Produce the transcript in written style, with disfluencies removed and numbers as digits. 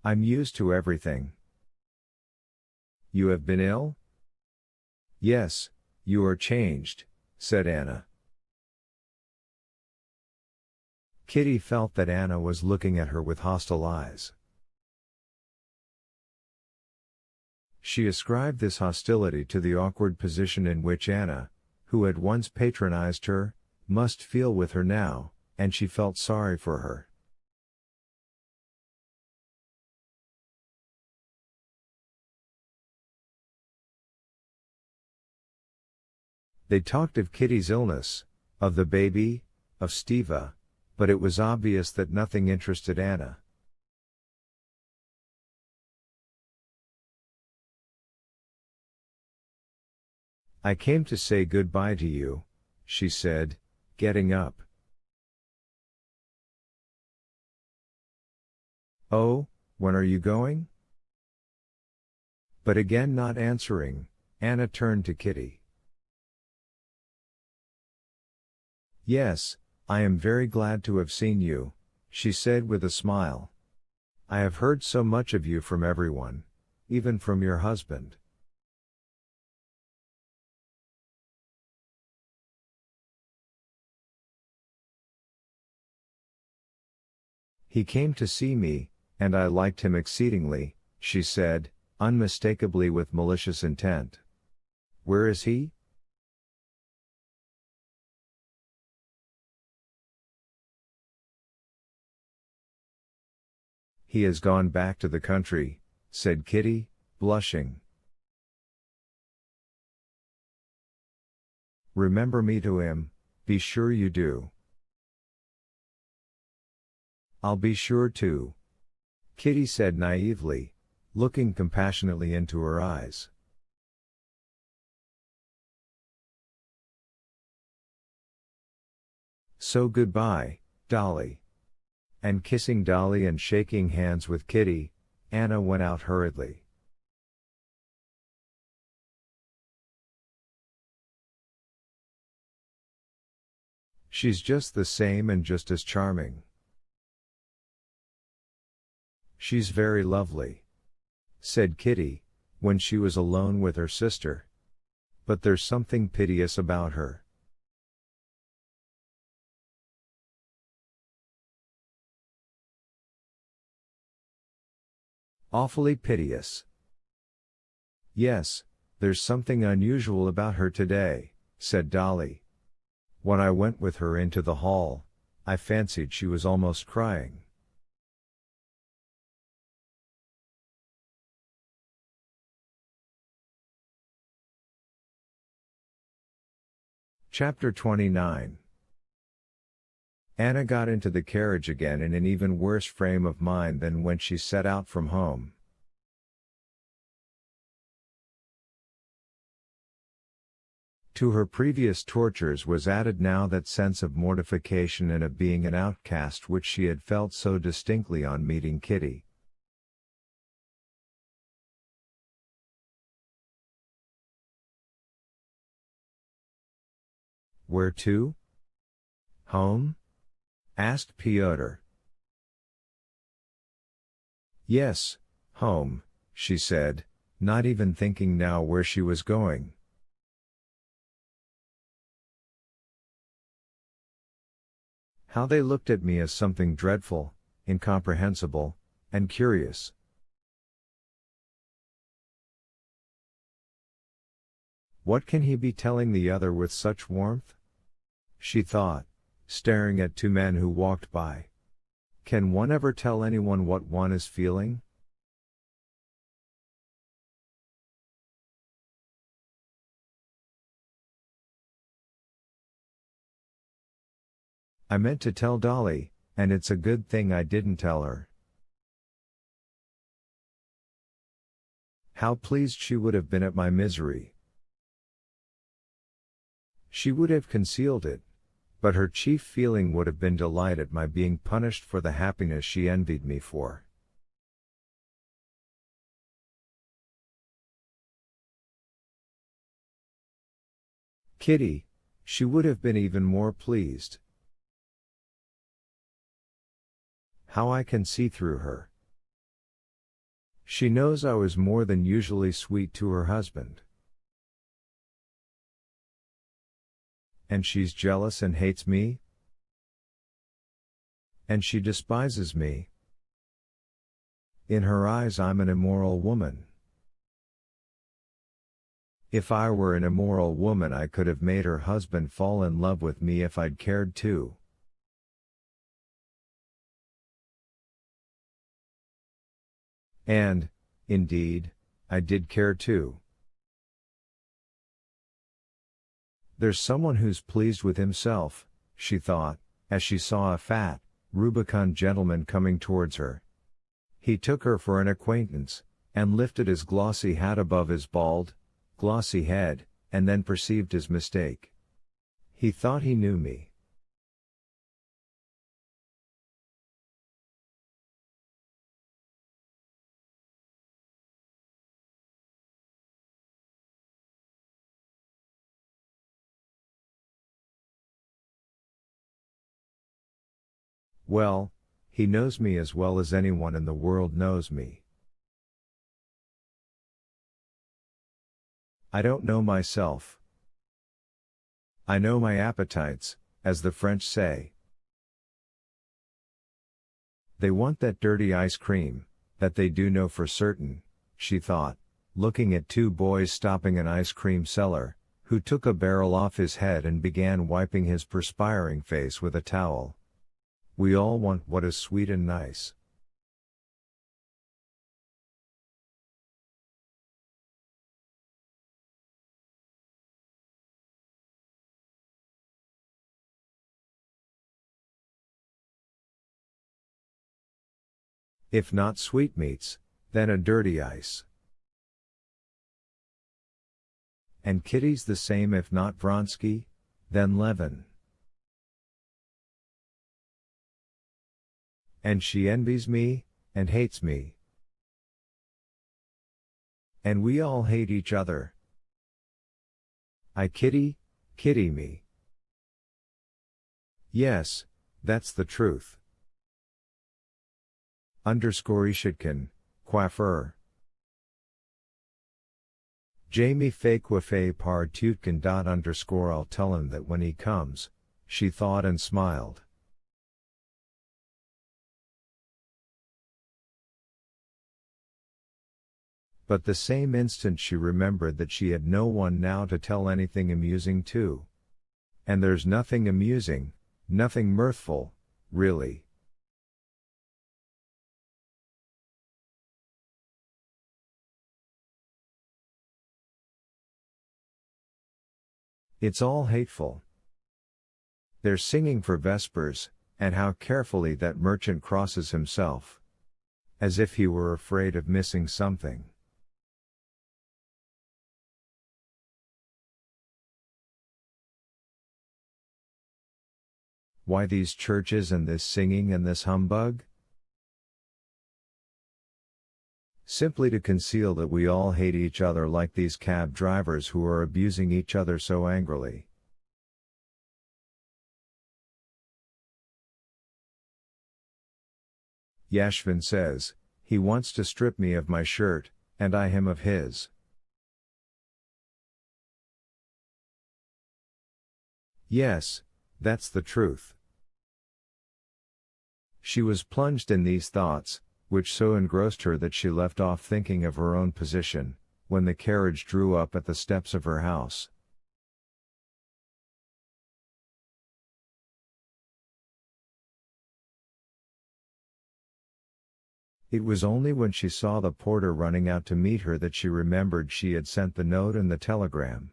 I'm used to everything. You have been ill? Yes, you are changed, said Anna. Kitty felt that Anna was looking at her with hostile eyes. She ascribed this hostility to the awkward position in which Anna, who had once patronized her, must feel with her now, and she felt sorry for her. They talked of Kitty's illness, of the baby, of Steva, but it was obvious that nothing interested Anna. I came to say goodbye to you, she said, getting up. Oh, when are you going? But again not answering, Anna turned to Kitty. Yes, I am very glad to have seen you, she said with a smile. I have heard so much of you from everyone, even from your husband. He came to see me, and I liked him exceedingly, she said, unmistakably with malicious intent. Where is he? He has gone back to the country, said Kitty, blushing. Remember me to him, be sure you do. I'll be sure to, Kitty said naively, looking compassionately into her eyes. So goodbye, Dolly. And kissing Dolly and shaking hands with Kitty, Anna went out hurriedly. She's just the same and just as charming. She's very lovely, said Kitty, when she was alone with her sister. But there's something piteous about her. Awfully piteous. Yes, there's something unusual about her today, said Dolly. When I went with her into the hall, I fancied she was almost crying. Chapter 29. Anna got into the carriage again in an even worse frame of mind than when she set out from home. To her previous tortures was added now that sense of mortification and of being an outcast which she had felt so distinctly on meeting Kitty. Where to? Home? Asked Pyotr. Yes, home, she said, not even thinking now where she was going. How they looked at me as something dreadful, incomprehensible, and curious. What can he be telling the other with such warmth? She thought, staring at two men who walked by. Can one ever tell anyone what one is feeling? I meant to tell Dolly, and it's a good thing I didn't tell her. How pleased she would have been at my misery. She would have concealed it, but her chief feeling would have been delight at my being punished for the happiness she envied me for. Kitty, she would have been even more pleased. How I can see through her. She knows I was more than usually sweet to her husband. And she's jealous and hates me? And she despises me. In her eyes I'm an immoral woman. If I were an immoral woman I could have made her husband fall in love with me if I'd cared to. And, indeed, I did care too. There's someone who's pleased with himself, she thought, as she saw a fat, rubicund gentleman coming towards her. He took her for an acquaintance, and lifted his glossy hat above his bald, glossy head, and then perceived his mistake. He thought he knew me. Well, he knows me as well as anyone in the world knows me. I don't know myself. I know my appetites, as the French say. They want that dirty ice cream, that they do know for certain, she thought, looking at two boys stopping an ice cream seller, who took a barrel off his head and began wiping his perspiring face with a towel. We all want what is sweet and nice. If not sweetmeats, then a dirty ice. And Kitty's the same, if not Vronsky, then Levin. And she envies me, and hates me. And we all hate each other. I Kitty me. Yes, that's the truth. Ishitkin, coiffeur. Jamie fait coiffer par Tutkin. I'll tell him that when he comes, she thought and smiled. But the same instant she remembered that she had no one now to tell anything amusing to. And there's nothing amusing, nothing mirthful, really. It's all hateful. They're singing for vespers, and how carefully that merchant crosses himself. As if he were afraid of missing something. Why these churches and this singing and this humbug? Simply to conceal that we all hate each other, like these cab drivers who are abusing each other so angrily. Yashvin says, he wants to strip me of my shirt, and I him of his. Yes, that's the truth. She was plunged in these thoughts, which so engrossed her that she left off thinking of her own position, when the carriage drew up at the steps of her house. It was only when she saw the porter running out to meet her that she remembered she had sent the note and the telegram.